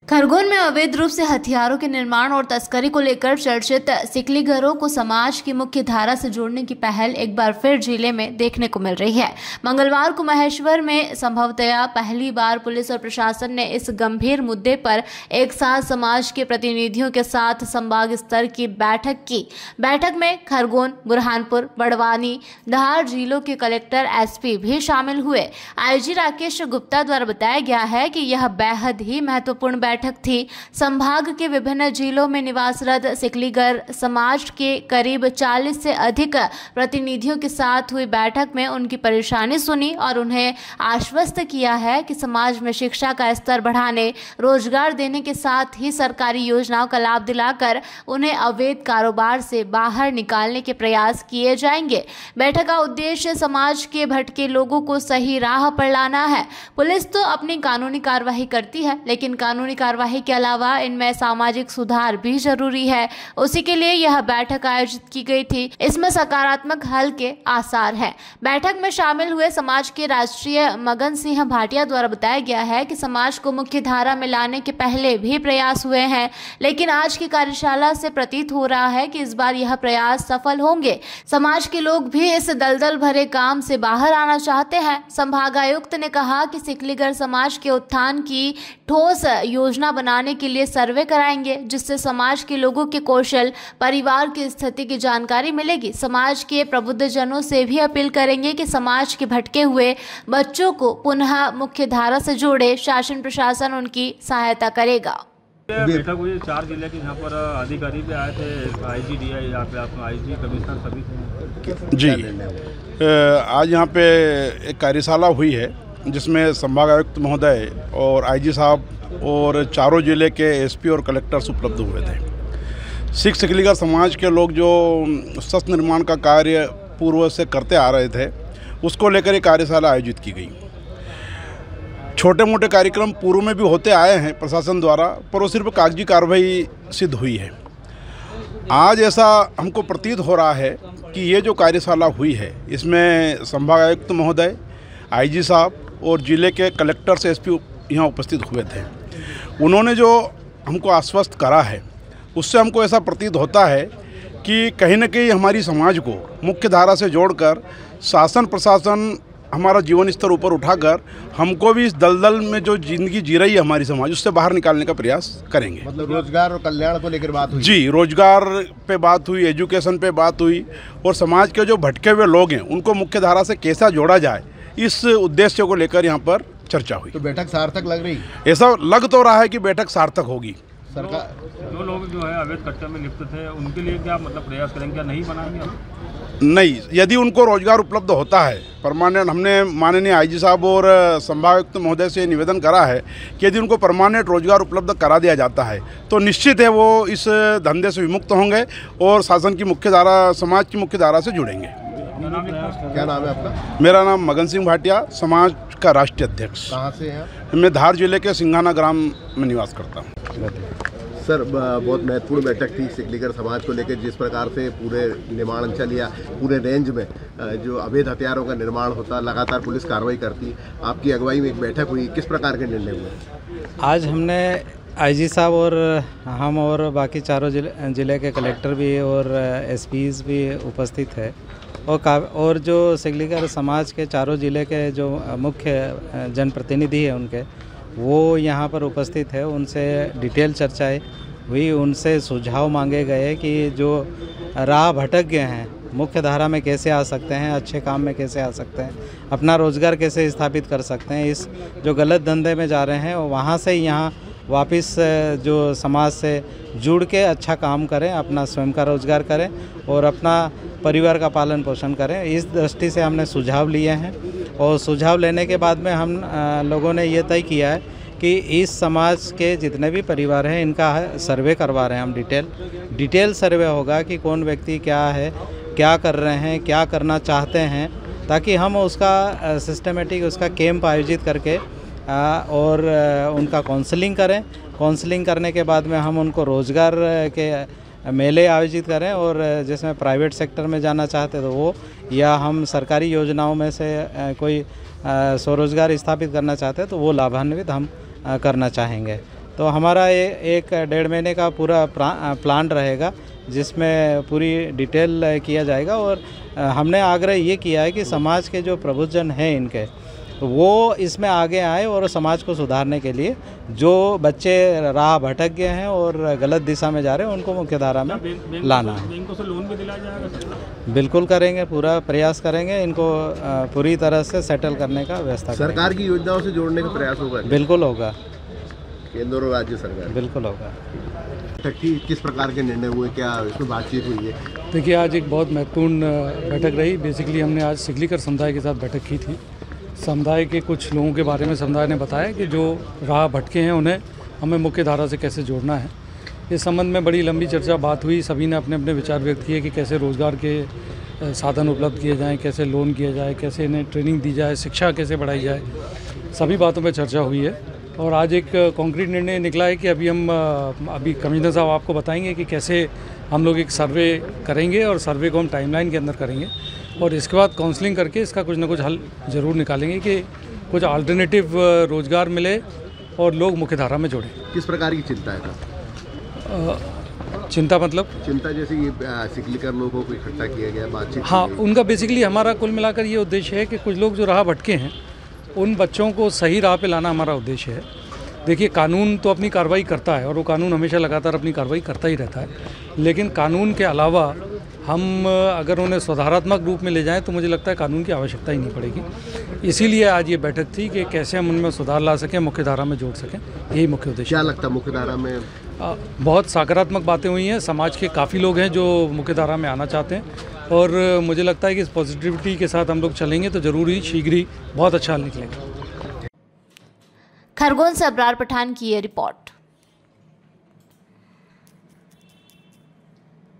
खरगोन में अवैध रूप से हथियारों के निर्माण और तस्करी को लेकर चर्चित सिकलीगरों को समाज की मुख्य धारा से जोड़ने की पहल एक बार फिर जिले में देखने को मिल रही है। मंगलवार को महेश्वर में संभवतया पहली बार पुलिस और प्रशासन ने इस गंभीर मुद्दे पर एक साथ समाज के प्रतिनिधियों के साथ संभाग स्तर की बैठक की। बैठक में खरगोन, बुरहानपुर, बड़वानी, धार जिलों के कलेक्टर, एसपी भी शामिल हुए। आईजी राकेश गुप्ता द्वारा बताया गया है कि यह बेहद ही महत्वपूर्ण बैठक थी। संभाग के विभिन्न जिलों में निवासरत सिकलीगर समाज के करीब 40 से अधिक प्रतिनिधियों के साथ हुई बैठक में उनकी परेशानी सुनी और उन्हें आश्वस्त किया है कि समाज में शिक्षा का स्तर बढ़ाने, रोजगार देने के साथ ही सरकारी योजनाओं का लाभ दिलाकर उन्हें अवैध कारोबार से बाहर निकालने के प्रयास किए जाएंगे। बैठक का उद्देश्य समाज के भटके लोगों को सही राह पर लाना है। पुलिस तो अपनी कानूनी कार्रवाई करती है, लेकिन कानूनी कार्रवाई के अलावा इनमें सामाजिक सुधार भी जरूरी है। उसी के लिए यह बैठक आयोजित की गई थी। इसमें सकारात्मक हल के आसार हैं। बैठक में शामिल हुए समाज के राष्ट्रीय मगन सिंह भाटिया द्वारा बताया गया है कि समाज को मुख्य धारा में लाने के पहले भी प्रयास हुए हैं, लेकिन आज की कार्यशाला से प्रतीत हो रहा है कि इस बार यह प्रयास सफल होंगे। समाज के लोग भी इस दलदल भरे काम से बाहर आना चाहते हैं। संभागायुक्त ने कहा कि सिकलीगर समाज के उत्थान की ठोस योजना बनाने के लिए सर्वे कराएंगे, जिससे समाज के लोगों के कौशल, परिवार की स्थिति की जानकारी मिलेगी। समाज के प्रबुद्ध जनों से भी अपील करेंगे कि समाज के भटके हुए बच्चों को पुनः मुख्य धारा से जोड़े। शासन प्रशासन उनकी सहायता करेगा। बैठक हुई 4 जिले के, यहाँ पर अधिकारी भी आए थे, आईजी, डीआई, यहाँ पे आईजी, कमिश्नर सभी थे जी। आज यहाँ पे एक कार्यशाला हुई है जिसमें संभागायुक्त महोदय और आईजी साहब और चारों जिले के एसपी और कलेक्टर्स उपलब्ध हुए थे। सिख सिकलीगर समाज के लोग जो शस्त्र निर्माण का कार्य पूर्व से करते आ रहे थे, उसको लेकर एक कार्यशाला आयोजित की गई। छोटे मोटे कार्यक्रम पूर्व में भी होते आए हैं प्रशासन द्वारा, पर वो सिर्फ कागजी कार्रवाई सिद्ध हुई है। आज ऐसा हमको प्रतीत हो रहा है कि ये जो कार्यशाला हुई है, इसमें संभागायुक्त महोदय, आईजी साहब और जिले के कलेक्टर्स, एसपी यहाँ उपस्थित हुए थे। उन्होंने जो हमको आश्वस्त करा है, उससे हमको ऐसा प्रतीत होता है कि कहीं न कहीं हमारी समाज को मुख्य धारा से जोड़कर शासन प्रशासन हमारा जीवन स्तर ऊपर उठाकर हमको भी इस दलदल में जो जिंदगी जी रही है हमारी समाज, उससे बाहर निकालने का प्रयास करेंगे। मतलब रोजगार और कल्याण को लेकर बात हुई जी। रोजगार पे बात हुई, एजुकेशन पे बात हुई और समाज के जो भटके हुए लोग हैं उनको मुख्य धारा से कैसा जोड़ा जाए, इस उद्देश्य को लेकर यहाँ पर चर्चा हुई। तो बैठक सार्थक लग रही? ऐसा लग तो रहा है कि बैठक सार्थक होगी। सरकार जो लोग जो है अवैध कट्टे में लिप्त थे, उनके लिए क्या मतलब प्रयास करेंगे, क्या नहीं बनाएंगे हम? नहीं, यदि उनको रोजगार उपलब्ध होता है परमानेंट, हमने माननीय आईजी साहब और संभागायुक्त महोदय से निवेदन करा है कि यदि उनको परमानेंट रोजगार उपलब्ध करा दिया जाता है तो निश्चित है वो इस धंधे से विमुक्त होंगे और शासन की मुख्य धारा, समाज की मुख्य धारा से जुड़ेंगे। क्या नाम है आपका? मेरा नाम मगन सिंह भाटिया, समाज का राष्ट्रीय अध्यक्ष। कहाँ से हैं? मैं धार जिले के सिंघाना ग्राम में निवास करता हूँ। सर, बहुत महत्वपूर्ण बैठक थी सिकलीगर समाज को लेकर। जिस प्रकार से पूरे निर्माणांचल या पूरे रेंज में जो अवैध हथियारों का निर्माण होता, लगातार पुलिस कार्रवाई करती, आपकी अगुवाई में एक बैठक हुई, किस प्रकार के निर्णय हुए? आज हमने आईजी साहब और हम और बाकी चारों जिले के कलेक्टर भी और एसपीज भी उपस्थित है और जो सिकलीगर समाज के चारों जिले के जो मुख्य जनप्रतिनिधि हैं उनके, वो यहाँ पर उपस्थित है। उनसे डिटेल चर्चाएं हुई, उनसे सुझाव मांगे गए कि जो राह भटक गए हैं, मुख्य धारा में कैसे आ सकते हैं, अच्छे काम में कैसे आ सकते हैं, अपना रोज़गार कैसे स्थापित कर सकते हैं, इस जो गलत धंधे में जा रहे हैं वहाँ से यहाँ वापस जो समाज से जुड़ के अच्छा काम करें, अपना स्वयं का रोज़गार करें और अपना परिवार का पालन पोषण करें। इस दृष्टि से हमने सुझाव लिए हैं और सुझाव लेने के बाद में हम लोगों ने ये तय किया है कि इस समाज के जितने भी परिवार हैं इनका सर्वे करवा रहे हैं हम। डिटेल सर्वे होगा कि कौन व्यक्ति क्या है, क्या कर रहे हैं, क्या करना चाहते हैं, ताकि हम उसका सिस्टमेटिक उसका कैंप आयोजित करके और उनका काउंसलिंग करें। काउंसलिंग करने के बाद में हम उनको रोज़गार के मेले आयोजित करें और जिसमें प्राइवेट सेक्टर में जाना चाहते तो वो, या हम सरकारी योजनाओं में से कोई स्वरोजगार स्थापित करना चाहते हैं तो वो लाभान्वित हम करना चाहेंगे। तो हमारा एक 1.5 महीने का पूरा प्लान रहेगा, जिसमें पूरी डिटेल किया जाएगा। और हमने आग्रह ये किया है कि समाज के जो प्रबुद्धजन हैं इनके, वो इसमें आगे आए और समाज को सुधारने के लिए जो बच्चे राह भटक गए हैं और गलत दिशा में जा रहे हैं उनको मुख्य धारा में लाना है। बैंकों से लोन भी दिलाया जाएगा सर? बिल्कुल करेंगे, पूरा प्रयास करेंगे इनको पूरी तरह से सेटल करने का व्यवस्था। सरकार की योजनाओं से जोड़ने का प्रयास होगा? बिल्कुल होगा, केंद्र और राज्य सरकार बिल्कुल होगा। किस प्रकार के निर्णय हुए, क्या इसमें बातचीत हुई है? देखिए, आज एक बहुत महत्वपूर्ण बैठक रही। बेसिकली हमने आज सिकलीकर समुदाय के साथ बैठक की थी। समुदाय के कुछ लोगों के बारे में समुदाय ने बताया कि जो राह भटके हैं उन्हें हमें मुख्य धारा से कैसे जोड़ना है। इस संबंध में बड़ी लंबी चर्चा बात हुई। सभी ने अपने अपने विचार व्यक्त किए कि कैसे रोज़गार के साधन उपलब्ध किए जाएं, कैसे लोन किया जाए, कैसे इन्हें ट्रेनिंग दी जाए, शिक्षा कैसे बढ़ाई जाए, सभी बातों पर चर्चा हुई है। और आज एक कॉन्क्रीट निर्णय निकला है कि अभी कमिश्नर साहब आपको बताएंगे कि कैसे हम लोग एक सर्वे करेंगे और सर्वे को हम टाइमलाइन के अंदर करेंगे और इसके बाद काउंसलिंग करके इसका कुछ ना कुछ हल ज़रूर निकालेंगे कि कुछ अल्टरनेटिव रोज़गार मिले और लोग मुख्य धारा में जोड़ें। किस प्रकार की चिंता है? चिंता मतलब? चिंता जैसे ये सिकलीकर लोगों को इकट्ठा किया गया, बातचीत? हाँ, उनका बेसिकली हमारा कुल मिलाकर ये उद्देश्य है कि कुछ लोग जो राह भटके हैं उन बच्चों को सही राह पे लाना हमारा उद्देश्य है। देखिए, कानून तो अपनी कार्रवाई करता है और वो कानून हमेशा लगातार अपनी कार्रवाई करता ही रहता है, लेकिन कानून के अलावा हम अगर उन्हें सुधारात्मक रूप में ले जाएं तो मुझे लगता है कानून की आवश्यकता ही नहीं पड़ेगी। इसीलिए आज ये बैठक थी कि कैसे हम उनमें सुधार ला सकें, मुख्य धारा में जोड़ सकें, यही मुख्य उद्देश्य। क्या लगता है मुख्य धारा में? बहुत सकारात्मक बातें हुई हैं। समाज के काफ़ी लोग हैं जो मुख्य धारा में आना चाहते हैं और मुझे लगता है कि इस पॉजिटिविटी के साथ हम लोग चलेंगे तो ज़रूर ही शीघ्र ही बहुत अच्छा हल निकलेगा। खरगोन से अबरार पठान की ये रिपोर्ट।